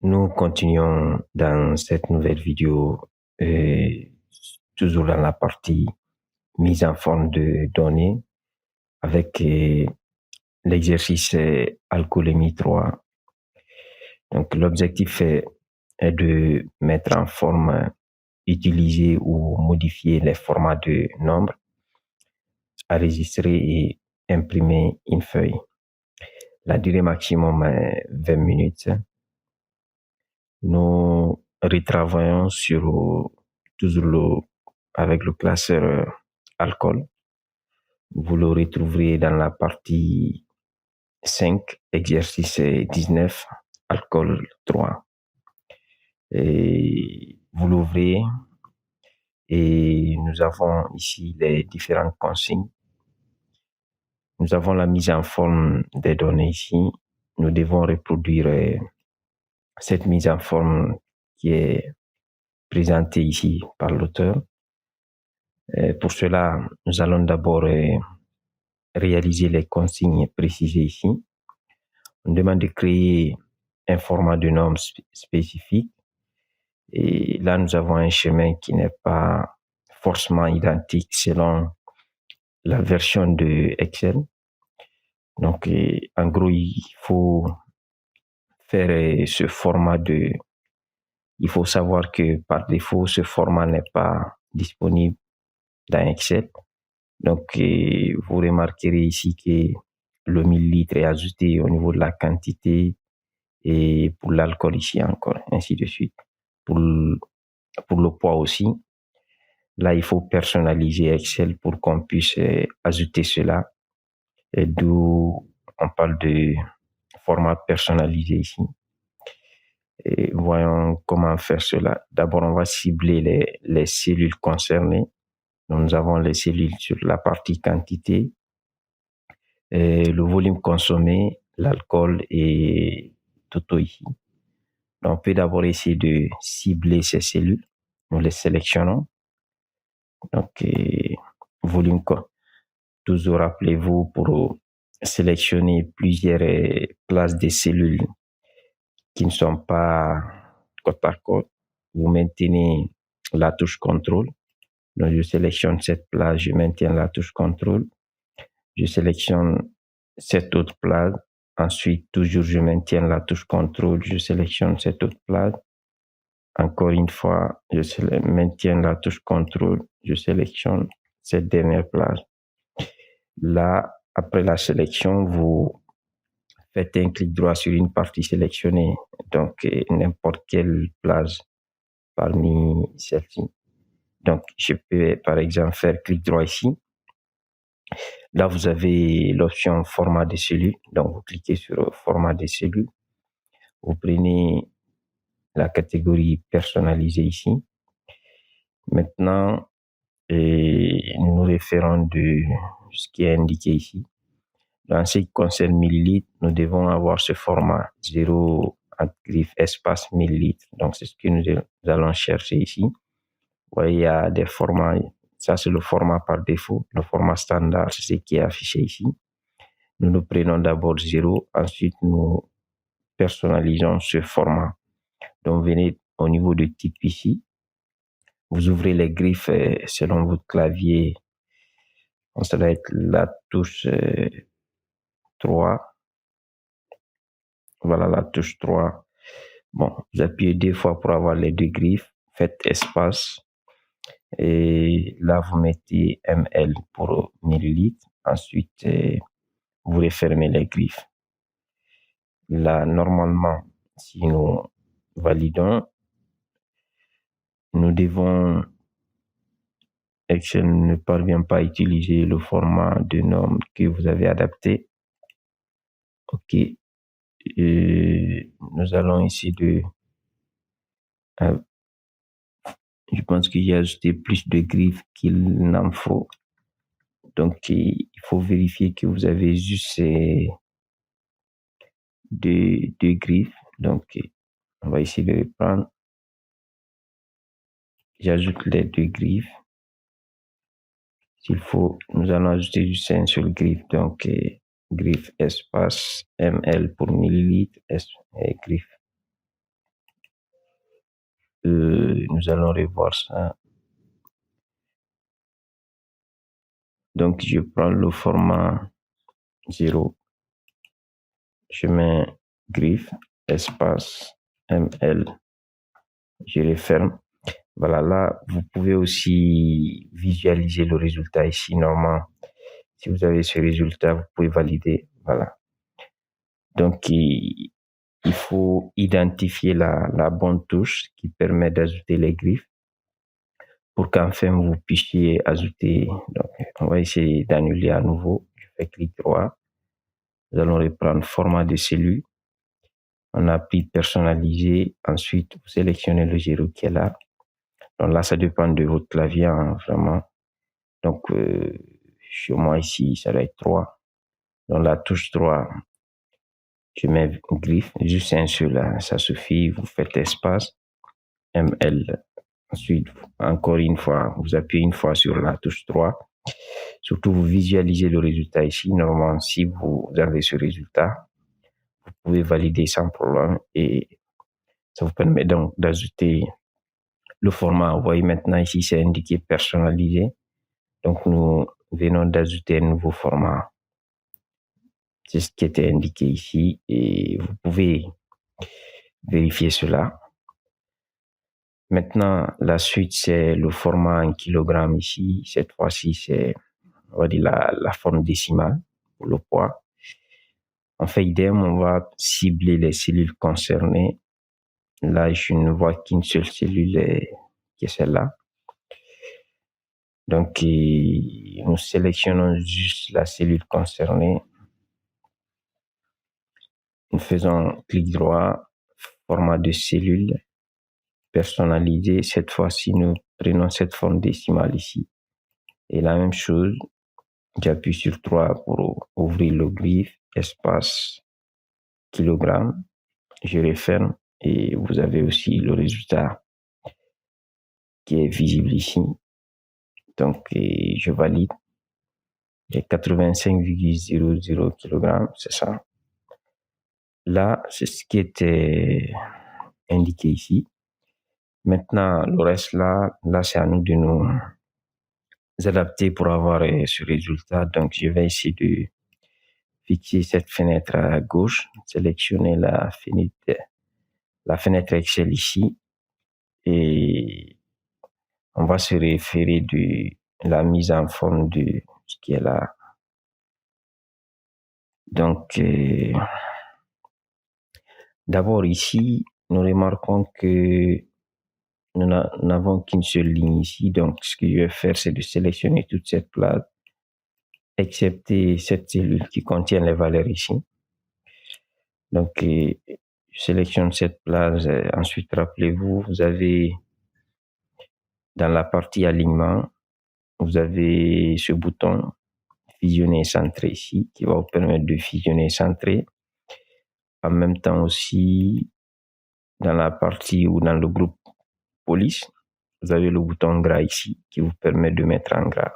Nous continuons dans cette nouvelle vidéo, toujours dans la partie mise en forme de données avec l'exercice alcoolémie 3. Donc, l'objectif est de mettre en forme, utiliser ou modifier les formats de nombres, enregistrer et imprimer une feuille. La durée maximum est 20 minutes. Nous retravaillons toujours avec le classeur alcool. Vous le retrouverez dans la partie 5, exercice 19, alcool 3. Et vous l'ouvrez et nous avons ici les différentes consignes. Nous avons la mise en forme des données ici. Nous devons reproduire cette mise en forme qui est présentée ici par l'auteur. Pour cela, nous allons d'abord réaliser les consignes précisées ici. On demande de créer un format de norme spécifique. Et là, nous avons un chemin qui n'est pas forcément identique selon la version de Excel. Donc, en gros, il faut faire ce format il faut savoir que par défaut, ce format n'est pas disponible dans Excel. Donc, vous remarquerez ici que le millilitre est ajouté au niveau de la quantité et pour l'alcool ici encore, ainsi de suite. Pour le poids aussi, là, il faut personnaliser Excel pour qu'on puisse ajouter cela. Et d'où on parle de format personnalisé ici. Et voyons comment faire cela. D'abord, on va cibler les cellules concernées. Donc, nous avons les cellules sur la partie quantité, le volume consommé, l'alcool et tout ici. Donc, on peut d'abord essayer de cibler ces cellules. Nous les sélectionnons. Donc, volume quoi. Toujours rappelez-vous pour sélectionner plusieurs places des cellules qui ne sont pas côte à côte. Vous maintenez la touche contrôle. Donc, je sélectionne cette place, je maintiens la touche contrôle. Je sélectionne cette autre place. Ensuite, toujours, je maintiens la touche contrôle. Je sélectionne cette autre place. Encore une fois, je maintiens la touche contrôle. Je sélectionne cette dernière place. Là, après la sélection, vous faites un clic droit sur une partie sélectionnée. Donc, n'importe quelle place parmi celles-ci. Donc, je peux, par exemple, faire clic droit ici. Là, vous avez l'option format de cellules. Donc, vous cliquez sur format de cellules. Vous prenez la catégorie personnalisée ici. Maintenant, nous nous référons de ce qui est indiqué ici. Dans ce qui concerne millilitres, nous devons avoir ce format 0 entre griffe espace millilitres. Donc, c'est ce que nous allons chercher ici. Vous voyez, il y a des formats. Ça, c'est le format par défaut. Le format standard, c'est ce qui est affiché ici. Nous prenons d'abord 0. Ensuite, nous personnalisons ce format. Donc, venez au niveau de type ici. Vous ouvrez les griffes selon votre clavier. Donc, ça va être la touche 3. Voilà la touche 3. Bon, vous appuyez 2 fois pour avoir les 2 griffes. Faites espace. Et là, vous mettez ml pour millilitres. Ensuite, vous refermez les griffes. Là, normalement, si nous validons, nous devons... Excel ne parvient pas à utiliser le format de norme que vous avez adapté. OK. Nous allons essayer de... je pense qu'il y a ajouté plus de griffes qu'il n'en faut. Donc, il faut vérifier que vous avez juste deux griffes. Donc, on va essayer de reprendre. J'ajoute les 2 griffes. S'il faut, nous allons ajouter juste un seul griffe. Donc, griffe espace ml pour millilitre, griffe. nous allons revoir ça. Donc, je prends le format 0. Je mets griffe, espace, ML. Je referme. Voilà, là, vous pouvez aussi visualiser le résultat ici. Normalement, si vous avez ce résultat, vous pouvez valider. Voilà. Donc, il faut identifier la bonne touche qui permet d'ajouter les griffes pour qu'enfin vous puissiez ajouter. Donc, on va essayer d'annuler à nouveau. Je fais clic droit. Nous allons reprendre format de cellule. On appuie personnaliser. Ensuite, vous sélectionnez le 0 qui est là. Donc là, ça dépend de votre clavier, hein, vraiment. Donc, chez moi ici, ça doit être 3. Dans la touche 3, je mets griffe, juste un seul, là, ça suffit. Vous faites espace, ML. Ensuite, encore une fois, vous appuyez une fois sur la touche 3. Surtout, vous visualisez le résultat ici. Normalement, si vous avez ce résultat, vous pouvez valider sans problème et ça vous permet donc d'ajouter le format. Vous voyez maintenant ici, c'est indiqué personnalisé. Donc, nous venons d'ajouter un nouveau format. C'est ce qui était indiqué ici et vous pouvez vérifier cela. Maintenant, la suite, c'est le format en kilogrammes ici. Cette fois-ci, c'est, on va dire, la forme décimale pour le poids. En fait, idem, on va cibler les cellules concernées. Là, je ne vois qu'une seule cellule qui est celle-là. Donc, nous sélectionnons juste la cellule concernée. Nous faisons clic droit, format de cellule, personnalisé. Cette fois-ci, nous prenons cette forme décimale ici. Et la même chose, j'appuie sur 3 pour ouvrir le griffe, espace, kilogramme. Je referme et vous avez aussi le résultat qui est visible ici. Donc, je valide. Il y a 85,00 kg, c'est ça. Là, c'est ce qui était indiqué ici. Maintenant, le reste là, c'est à nous de nous adapter pour avoir ce résultat. Donc, je vais essayer de fixer cette fenêtre à gauche, sélectionner la fenêtre Excel ici et on va se référer de la mise en forme de ce qui est là. Donc, d'abord ici, nous remarquons que nous n'avons qu'une seule ligne ici. Donc, ce que je vais faire, c'est de sélectionner toute cette plate, excepté cette cellule qui contient les valeurs ici. Donc, je sélectionne cette plage. Ensuite, rappelez-vous, vous avez dans la partie alignement, vous avez ce bouton fusionner et centrer ici qui va vous permettre de fusionner et centrer. En même temps aussi, dans la partie ou dans le groupe police, vous avez le bouton gras ici qui vous permet de mettre en gras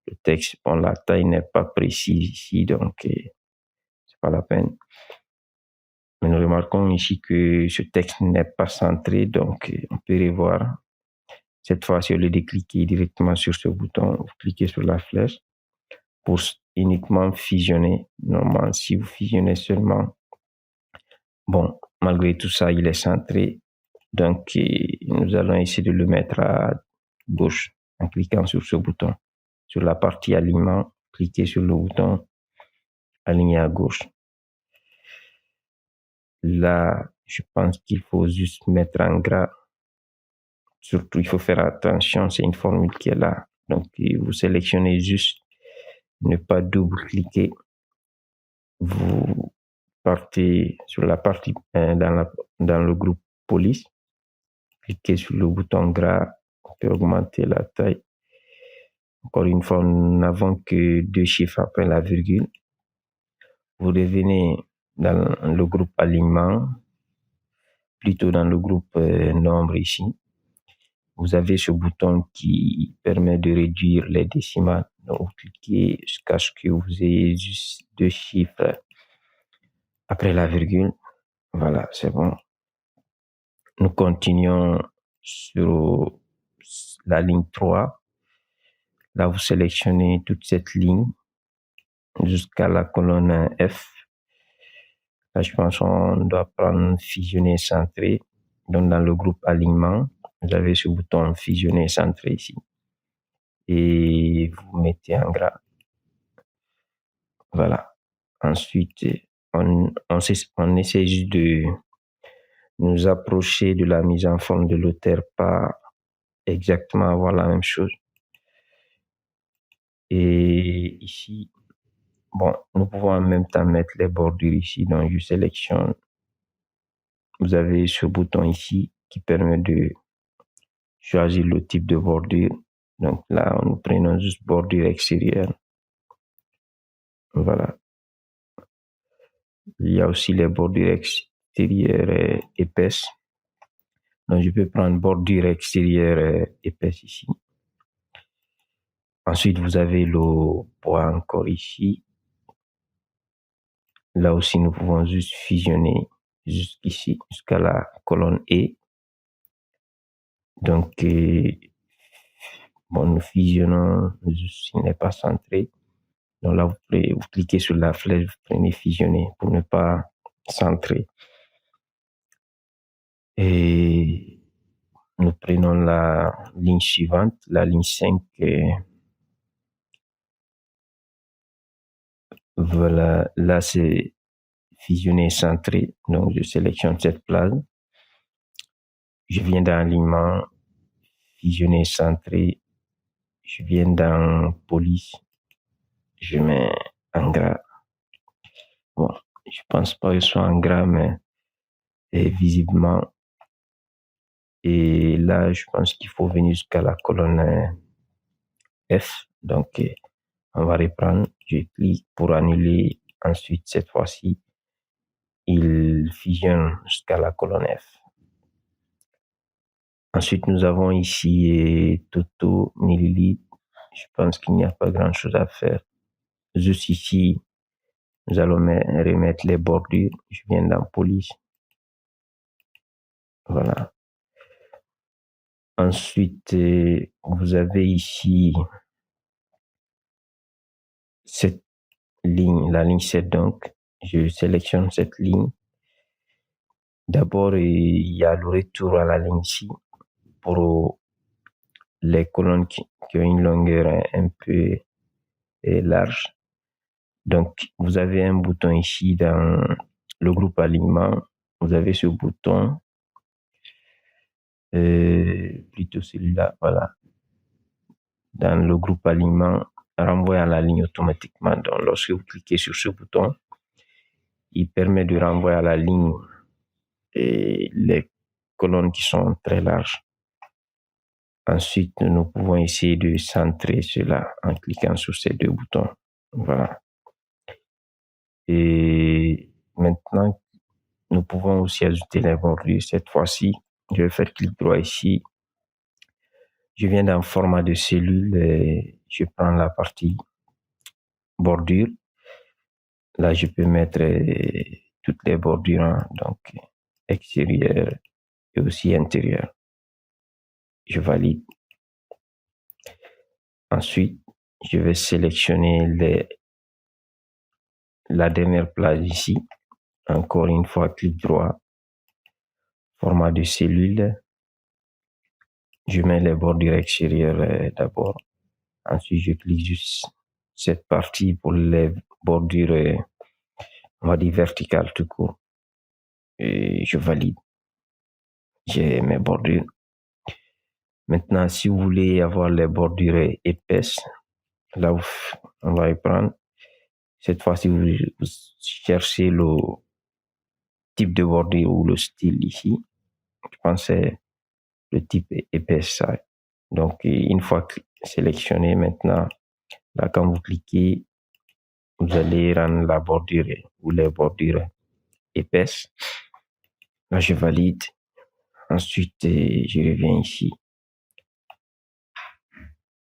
le texte. Bon, la taille n'est pas précise ici, donc c'est pas la peine. Mais nous remarquons ici que ce texte n'est pas centré, donc on peut revoir. Cette fois-ci, au lieu de cliquer directement sur ce bouton, vous cliquez sur la flèche pour uniquement fusionner. Normalement, si vous fusionnez seulement, bon, malgré tout ça, il est centré. Donc, nous allons essayer de le mettre à gauche en cliquant sur ce bouton. Sur la partie alignement, cliquez sur le bouton aligner à gauche. Là, je pense qu'il faut juste mettre en gras. Surtout, il faut faire attention, c'est une formule qui est là. Donc, vous sélectionnez juste ne pas double-cliquer. Vous partez sur la partie dans le groupe police. Cliquez sur le bouton gras. On peut augmenter la taille. Encore une fois, nous n'avons que 2 chiffres après la virgule. Vous revenez dans le groupe alignement, plutôt dans le groupe nombre ici. Vous avez ce bouton qui permet de réduire les décimales. Donc, vous cliquez jusqu'à ce que vous ayez juste 2 chiffres après la virgule. Voilà, c'est bon. Nous continuons sur la ligne 3. Là, vous sélectionnez toute cette ligne jusqu'à la colonne F. Là, je pense qu'on doit prendre fusionner centré. Donc, dans le groupe alignement, vous avez ce bouton fusionner centré ici. Et vous mettez en gras. Voilà. Ensuite, on essaie juste de nous approcher de la mise en forme de l'auteur, pas exactement avoir la même chose. Et ici, bon, nous pouvons en même temps mettre les bordures ici. Donc, je sélectionne. Vous avez ce bouton ici qui permet de choisir le type de bordure. Donc là, nous prenons juste bordure extérieure. Voilà. Il y a aussi les bordures extérieures épaisses. Donc, je peux prendre bordure extérieure épaisse ici. Ensuite, vous avez le poids encore ici. Là aussi, nous pouvons juste fusionner jusqu'ici, jusqu'à la colonne E. Donc, bon, nous fusionnons juste s'il n'est pas centré. Donc là, vous cliquez sur la flèche, vous prenez fusionner pour ne pas centrer. Et nous prenons la ligne suivante, la ligne 5. Voilà, là c'est fusionner centré. Donc je sélectionne cette place. Je viens dans alignement, fusionner centré. Je viens dans police. Je mets en gras. Bon, je pense pas que ce soit en gras, mais visiblement. Et là, je pense qu'il faut venir jusqu'à la colonne F. Donc, on va reprendre. Je clique pour annuler. Ensuite, cette fois-ci, il fusionne jusqu'à la colonne F. Ensuite, nous avons ici Toto millilitres. Je pense qu'il n'y a pas grand-chose à faire. Juste ici, nous allons remettre les bordures. Je viens dans police. Voilà. Ensuite, vous avez ici cette ligne, la ligne 7 donc. Je sélectionne cette ligne. D'abord, il y a le retour à la ligne ici pour les colonnes qui ont une longueur un peu large. Donc, vous avez un bouton ici dans le groupe alignement. Vous avez ce bouton, plutôt celui-là, voilà. Dans le groupe alignement, renvoie à la ligne automatiquement. Donc, lorsque vous cliquez sur ce bouton, il permet de renvoyer à la ligne les colonnes qui sont très larges. Ensuite, nous pouvons essayer de centrer cela en cliquant sur ces deux boutons. Voilà. Et maintenant, nous pouvons aussi ajouter les bordures. Cette fois-ci, je vais faire clic droit ici. Je viens dans format de cellule et je prends la partie bordure. Là, je peux mettre toutes les bordures, donc extérieures et aussi intérieures. Je valide. Ensuite, je vais sélectionner la dernière place ici. Encore une fois, clic droit, format de cellule. Je mets les bordures extérieures d'abord. Ensuite, je clique juste cette partie pour les bordures, on va dire verticales tout court. Et je valide. J'ai mes bordures. Maintenant, si vous voulez avoir les bordures épaisses, là, on va y prendre. Cette fois-ci, vous cherchez le type de bordure ou le style ici. Je pense que c'est le type épaisse. Donc, une fois sélectionné maintenant, là, quand vous cliquez, vous allez rendre la bordure ou les bordures épaisses. Là, je valide. Ensuite, je reviens ici.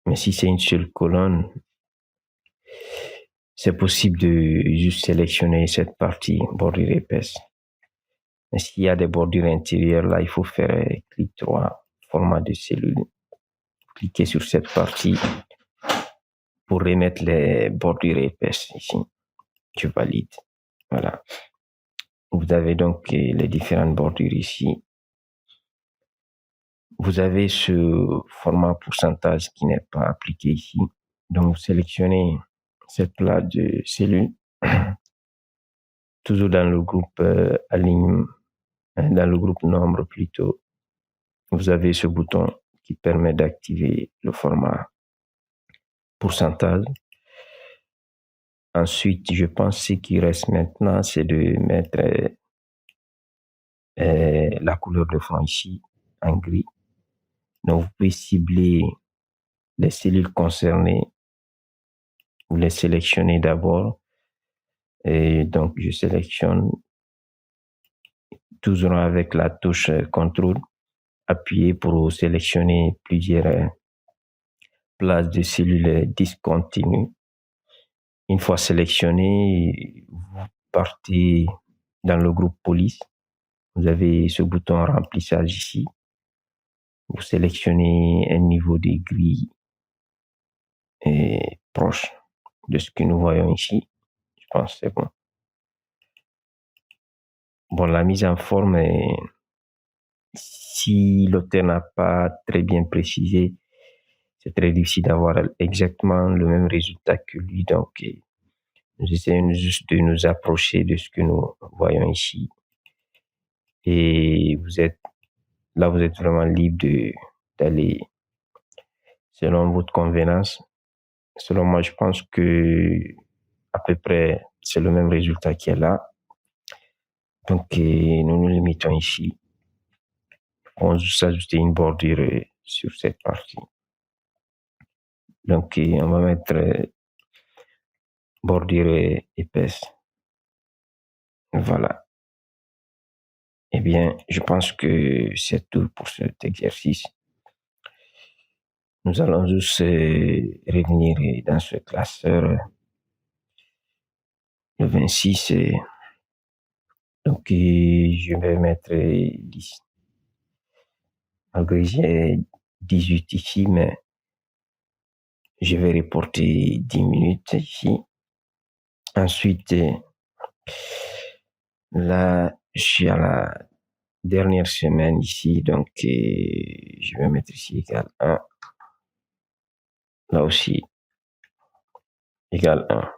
Mais si c'est une seule colonne, c'est possible de juste sélectionner cette partie bordure épaisse. Mais s'il y a des bordures intérieures, là, il faut faire clic droit, format de cellule. Cliquez sur cette partie pour remettre les bordures épaisses ici. Je valide. Voilà. Vous avez donc les différentes bordures ici. Vous avez ce format pourcentage qui n'est pas appliqué ici. Donc, vous sélectionnez cette plate de cellule, toujours dans le groupe dans le groupe nombre plutôt. Vous avez ce bouton qui permet d'activer le format pourcentage. Ensuite, je pense que ce qui reste maintenant, c'est de mettre la couleur de fond ici en gris. Donc, vous pouvez cibler les cellules concernées. Vous les sélectionnez d'abord. Et donc, je sélectionne toujours avec la touche CTRL, appuyé pour sélectionner plusieurs places de cellules discontinues. Une fois sélectionné, vous partez dans le groupe police. Vous avez ce bouton remplissage ici. Vous sélectionnez un niveau de gris proche de ce que nous voyons ici. Je pense que c'est bon. Bon, la mise en forme, si l'auteur n'a pas très bien précisé, c'est très difficile d'avoir exactement le même résultat que lui. Donc, nous essayons juste de nous approcher de ce que nous voyons ici. Et vous êtes vraiment libre d'aller selon votre convenance. Selon moi, je pense que à peu près c'est le même résultat qui est là. Donc, nous nous limitons ici. On s'ajouter une bordure sur cette partie. Donc, on va mettre bordure épaisse. Voilà. Eh bien, je pense que c'est tout pour cet exercice. Nous allons juste revenir dans ce classeur le 26. Donc, je vais mettre 10. Malgré j'ai 18 ici, mais je vais reporter 10 minutes ici. Ensuite, là, je suis à la dernière semaine ici, donc je vais mettre ici égal 1. Là aussi, égal 1.